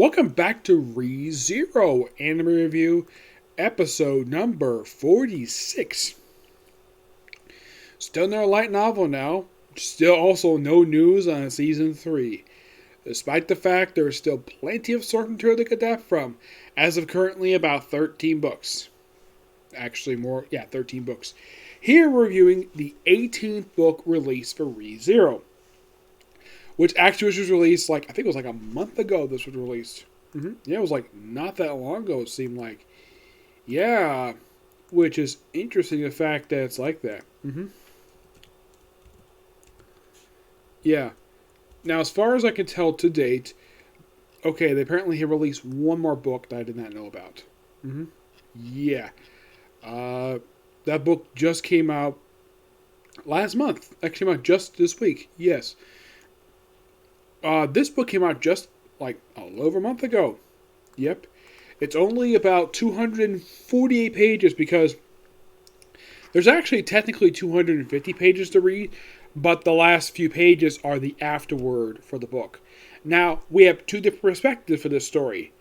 Welcome back to ReZero Anime Review, episode number 46. Still no light novel now. Still also no news on season 3. Despite the fact there is still plenty of source material to get that from. As of currently about 13 books. Actually more, 13 books. Here we're reviewing the 18th book released for ReZero. Which actually was released, I think it was a month ago this was released. Yeah, it was not that long ago, it seemed like. Yeah, which is interesting, the fact that it's like that. Yeah. Now, as far as I can tell to date, okay, they apparently have released one more book that I did not know about. Yeah. That book just came out last month. Actually came out just this week. Yes. This book came out just a little over a month ago. Yep. It's only about 248 pages because there's actually technically 250 pages to read, but the last few pages are the afterword for the book. Now, we have two different perspectives for this story.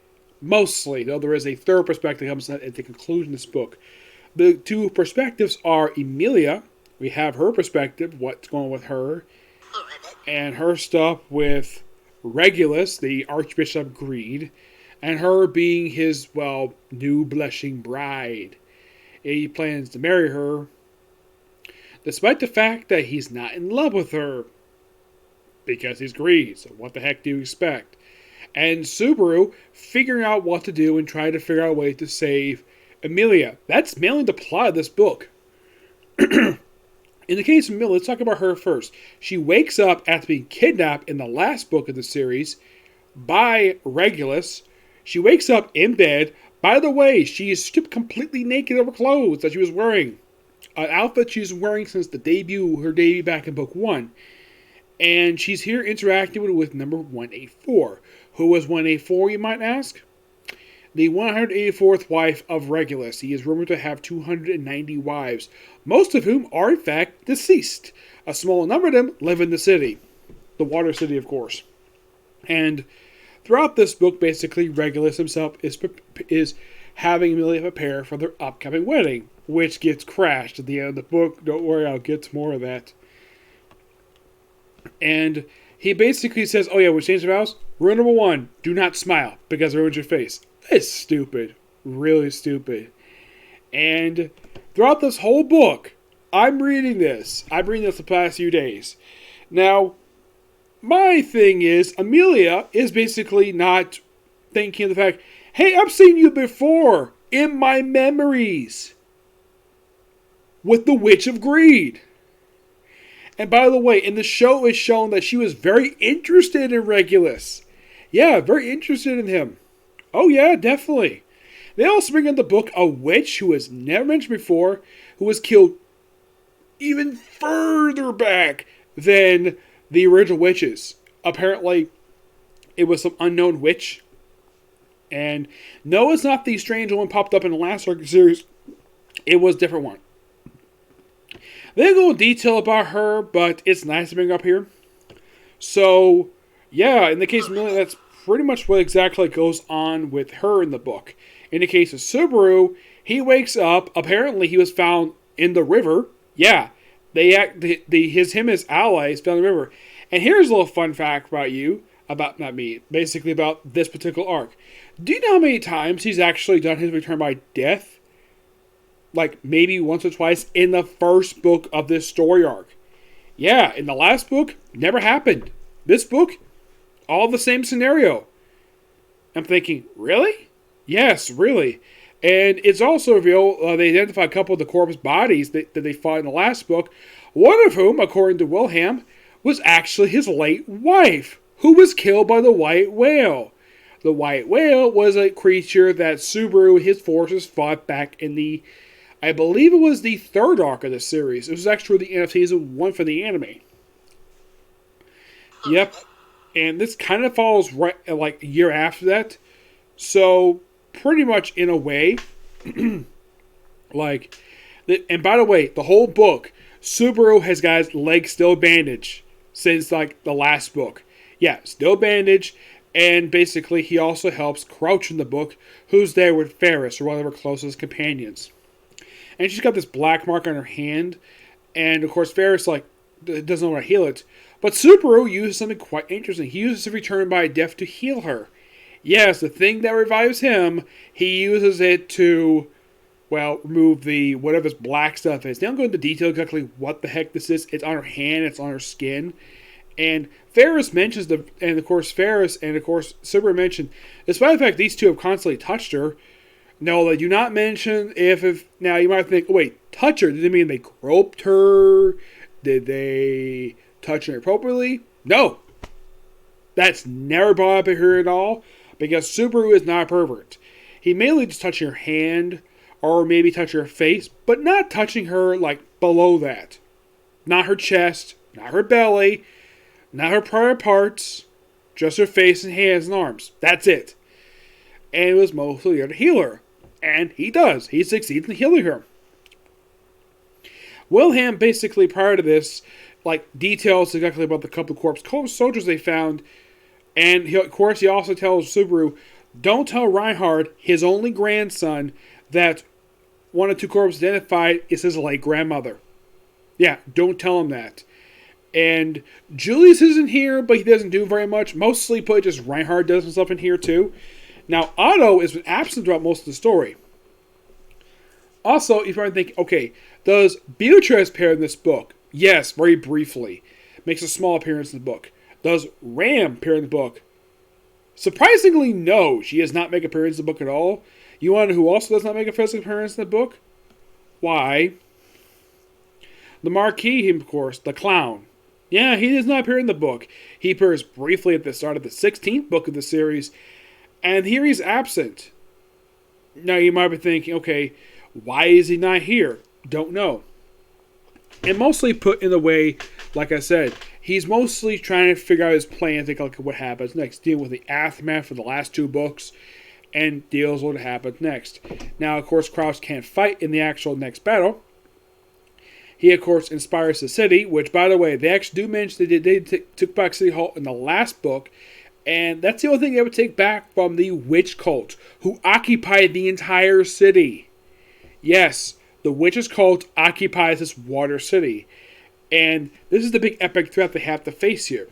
Mostly, though there is a third perspective that comes at the conclusion of this book. The two perspectives are Emilia. We have her perspective, what's going on with her, and her stuff with Regulus, the Archbishop of Greed, and her being his, new blushing bride. He plans to marry her, despite the fact that he's not in love with her, because he's Greed, so what the heck do you expect? And Subaru figuring out what to do and trying to figure out a way to save Emilia. That's mainly the plot of this book. In the case of Emilia, let's talk about her first. She wakes up after being kidnapped in the last book of the series by Regulus. She wakes up in bed. By the way, she is stripped completely naked of her clothes that she was wearing. An outfit she's wearing since her debut back in book 1. And she's here interacting with number 184. Who was 184, you might ask? The 184th wife of Regulus. He is rumored to have 290 wives, most of whom are in fact deceased. A small number of them live in the city. The Water City, of course. And throughout this book, basically, Regulus himself is having Emilia prepare for their upcoming wedding, which gets crashed at the end of the book. Don't worry, I'll get to more of that. And he basically says, we changed the vows. Rule number 1, do not smile, because it ruins your face. It's stupid. Really stupid. And throughout this whole book, I'm reading this the past few days. Now, my thing is, Emilia is basically not thinking of the fact, hey, I've seen you before in my memories with the Witch of Greed. And by the way, in the show it's shown that she was very interested in Regulus. Yeah, very interested in him. Oh yeah, definitely. They also bring in the book a witch who was never mentioned before, who was killed even further back than the original witches. Apparently, it was some unknown witch. And no, it's not the strange one popped up in the last series. It was a different one. They go in detail about her, but it's nice to bring up here. So, yeah, in the case of Millie, that's pretty much what exactly goes on with her in the book. In the case of Subaru, he wakes up. Apparently, he was found in the river. Yeah, him and his allies found in the river. And here's a little fun fact about this particular arc. Do you know how many times he's actually done his return by death? Maybe once or twice in the first book of this story arc. Yeah, in the last book, never happened. This book, all the same scenario. I'm thinking, really? Yes, really. And it's also revealed they identify a couple of the corpse bodies that they fought in the last book. One of whom, according to Wilhelm, was actually his late wife, who was killed by the White Whale. The White Whale was a creature that Subaru and his forces fought back in I believe it was the third arc of the series. It was actually the end of season 1 for the anime. Yep. And this kind of falls right a year after that. So, pretty much in a way, and by the way, the whole book, Subaru has got his leg still bandaged since the last book. Yeah, still bandaged. And basically, he also helps Crouch in the book, who's there with Ferris, or one of her closest companions. And she's got this black mark on her hand, and of course, Ferris doesn't know how to heal it. But Subaru uses something quite interesting. He uses a return by death to heal her. Yes, the thing that revives him, he uses it to, remove the whatever this black stuff is. They don't go into detail exactly what the heck this is. It's on her hand, it's on her skin. And Ferris mentions Subaru mentioned, despite the fact these two have constantly touched her, no, they do not mention if now you might think, oh, wait, touch her? Did they mean they groped her? Did they touch her appropriately? No. That's never brought up here at all, because Subaru is not a pervert. He mainly just touching her hand, or maybe touching her face, but not touching her, below that. Not her chest, not her belly, not her private parts, just her face and hands and arms. That's it. And it was mostly there to heal her. And he does. He succeeds in healing her. Wilhelm basically, prior to this, details exactly about the couple of corpse soldiers they found. And he also tells Subaru, don't tell Reinhard, his only grandson, that one of two corpses identified is his late grandmother. Yeah, don't tell him that. And Julius isn't here, but he doesn't do very much. Mostly, but just Reinhard does himself in here too. Now, Otto has been absent throughout most of the story. Also, if you're thinking, okay, does Beatrice appear in this book? Yes, very briefly. Makes a small appearance in the book. Does Ram appear in the book? Surprisingly, no. She does not make an appearance in the book at all. You want to know who also does not make a physical appearance in the book? Why? The Marquis, of course, the clown. Yeah, he does not appear in the book. He appears briefly at the start of the 16th book of the series, and here he's absent. Now you might be thinking, okay, why is he not here? Don't know. And mostly put in the way, like I said, he's mostly trying to figure out his plan, think like what happens next, deal with the aftermath for the last two books, and deals with what happens next. Now, of course, Crouch can't fight in the actual next battle. He, of course, inspires the city, which, by the way, they actually do mention that they took back City Hall in the last book, and that's the only thing they would take back from the witch cult, who occupied the entire city. Yes, the witches' cult occupies this water city, and this is the big epic threat they have to face here.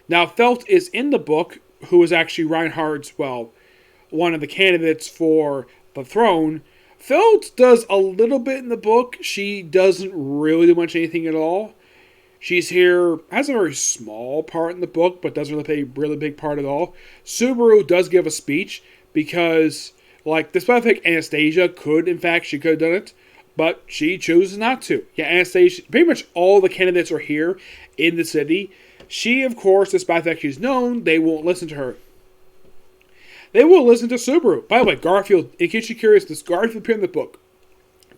Now, Felt is in the book, who is actually Reinhard's, one of the candidates for the throne. Felt does a little bit in the book. She doesn't really do much anything at all. She's here, has a very small part in the book, but doesn't really play a really big part at all. Subaru does give a speech, because, despite the fact Anastasia could have done it, but she chooses not to. Yeah, Anastasia, pretty much all the candidates are here in the city. She, of course, despite the fact she's known, they won't listen to her. They will listen to Subaru. By the way, Garfield, in case you're curious, does Garfield appear in the book?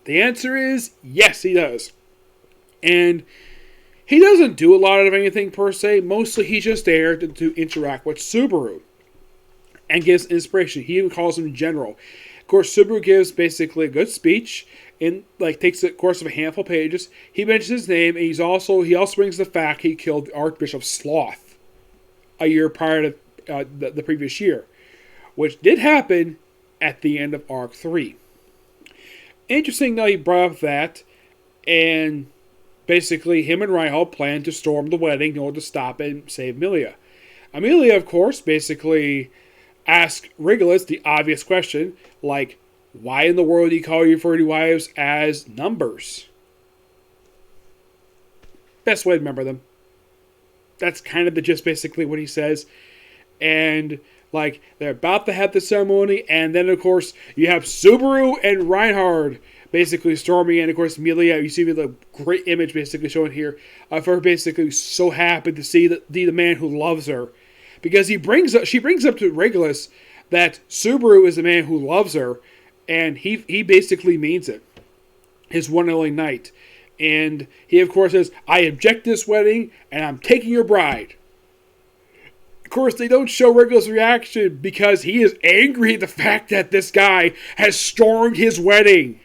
The answer is yes, he does. And he doesn't do a lot of anything per se. Mostly he's just there to interact with Subaru and gives inspiration. He even calls him General. Of course, Subaru gives basically a good speech and takes the course of a handful of pages. He mentions his name, and he also brings the fact he killed Archbishop Sloth a year prior to the previous year, which did happen at the end of Arc 3. Interesting that he brought up that, and basically him and Reinhold plan to storm the wedding in order to stop it and save Amelia. Amelia, of course, basically asks Regulus the obvious question, why in the world do you call your 30 wives as numbers? Best way to remember them. That's kind of the gist, basically, what he says. And they're about to have the ceremony, and then, of course, you have Subaru and Reinhard basically storming, and, of course, Amelia, you see the great image basically showing here of her basically so happy to see the man who loves her. Because she brings up to Regulus that Subaru is the man who loves her, and he basically means it. His one and only knight. And he, of course, says, I object to this wedding, and I'm taking your bride. Of course, they don't show Regulus' reaction because he is angry at the fact that this guy has stormed his wedding.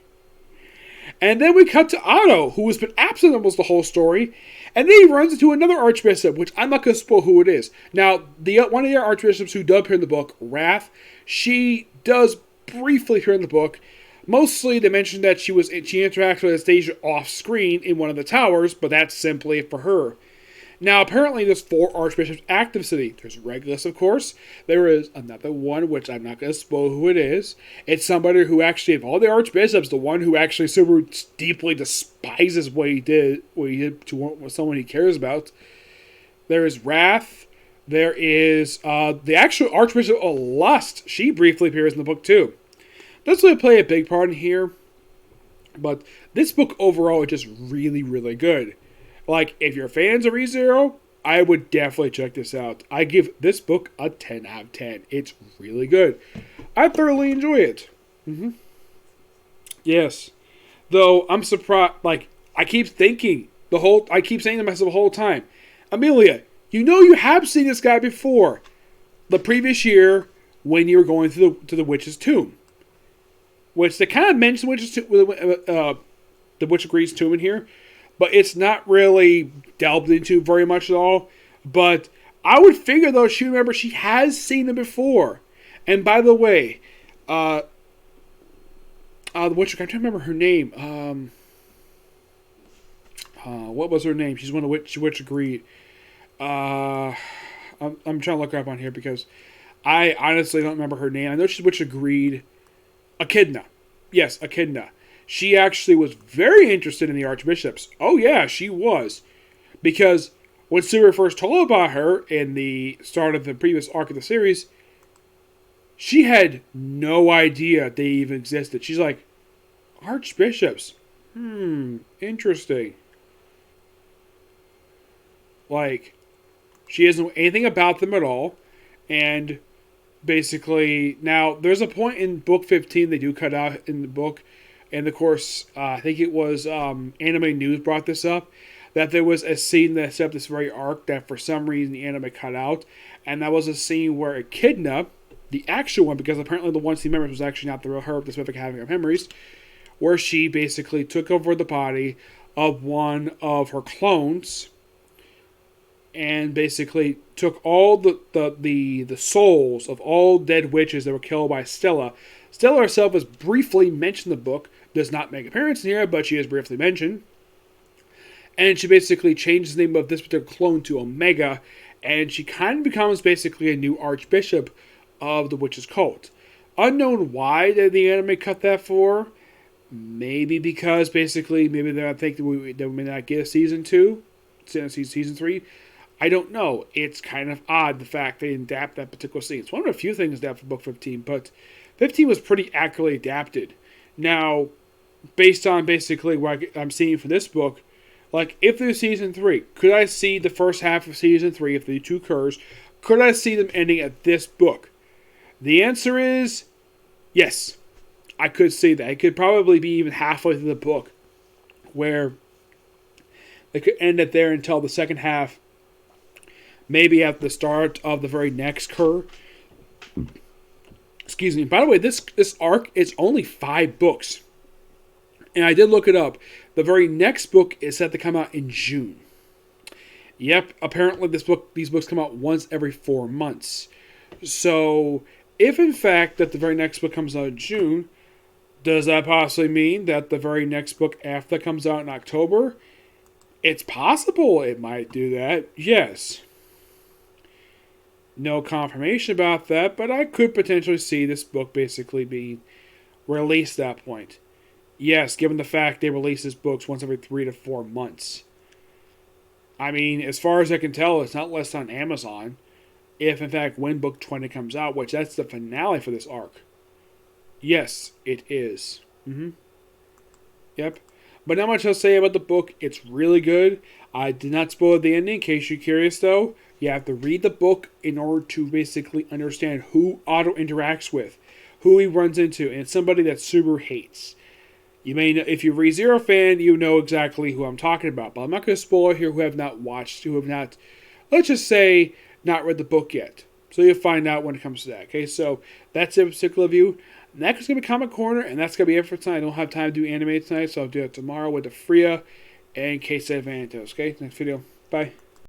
And then we cut to Otto, who has been absent almost the whole story, And then he runs into another archbishop, which I'm not going to spoil who it is. Now, one of the archbishops who does appear in the book, Wrath, she does briefly appear in the book. Mostly, they mentioned that she interacted with Anastasia off screen in one of the towers, but that's simply for her. Now, apparently, there's 4 archbishops active in the city. There's Regulus, of course. There is another one, which I'm not going to spoil who it is. It's somebody who actually, of all the archbishops, the one who actually super deeply despises what he did to someone he cares about. There is Wrath. There is the actual Archbishop of Lust. She briefly appears in the book, too. Doesn't really play a big part in here, but this book overall is just really, really good. Like, if you're fans of ReZero, I would definitely check this out. I give this book a 10 out of 10. It's really good. I thoroughly enjoy it. Yes. Though, I'm surprised, like, I keep saying to myself the whole time, Amelia, you know you have seen this guy before. The previous year, when you were going to the Witch's Tomb. Which, they kind of mention the Witch of Greed's tomb in here. But it's not really delved into very much at all. But I would figure, though, she has seen him before. And by the way, the Witch, I'm trying to remember her name. What was her name? She's one of the Witch of Greed. I'm trying to look her up on here because I honestly don't remember her name. I know she's Witch of Greed. Echidna. Yes, Echidna. She actually was very interested in the archbishops. Oh, yeah, she was. Because when Subaru first told about her in the start of the previous arc of the series, she had no idea they even existed. She's like, archbishops? Interesting. Like, she doesn't know anything about them at all. And basically, now, there's a point in book 15 they do cut out in the book. And of course, I think it was Anime News brought this up, that there was a scene that set up this very arc that for some reason the anime cut out. And that was a scene where Echidna, the actual one, because apparently the one scene members was actually not the real her, despite having her memories, where she basically took over the body of one of her clones and basically took all the souls of all dead witches that were killed by Stella. Stella herself is briefly mentioned in the book, does not make an appearance in here, but she is briefly mentioned. And she basically changes the name of this particular clone to Omega, and she kind of becomes basically a new archbishop of the witches' cult. Unknown why the anime cut that for. Maybe because basically, maybe they think that we may not get a season 2, season 3. I don't know. It's kind of odd, the fact they didn't adapt that particular scene. It's one of a few things adapted for book 15, but 15 was pretty accurately adapted. Now, based on basically what I'm seeing from this book, like, if there's season 3, could I see the first half of season 3, if the 2 occurs, could I see them ending at this book? The answer is yes. I could see that. It could probably be even halfway through the book, where they could end it there until the second half, maybe at the start of the very next cour. Excuse me. By the way, this arc is only 5 books. And I did look it up. The very next book is set to come out in June. Yep, apparently these books come out once every 4 months. So, if in fact that the very next book comes out in June, does that possibly mean that the very next book after that comes out in October? It's possible it might do that, yes. No confirmation about that, but I could potentially see this book basically being released at that point. Yes, given the fact they release these books once every 3 to 4 months. I mean, as far as I can tell, it's not less on Amazon. If, in fact, when book 20 comes out, which that's the finale for this arc. Yes, it is. Yep. But not much I'll say about the book. It's really good. I did not spoil the ending. In case you're curious, though, you have to read the book in order to basically understand who Otto interacts with, who he runs into, and it's somebody that Subaru hates. You may know, if you're a ReZero fan, you know exactly who I'm talking about. But I'm not going to spoil here who have not watched, who have not, let's just say, not read the book yet. So you'll find out when it comes to that. Okay, so that's it for particular review. Next is going to be Comic Corner, and that's going to be it for tonight. I don't have time to do anime tonight, so I'll do it tomorrow with the Freya and K7 Thanatos. Okay, next video. Bye.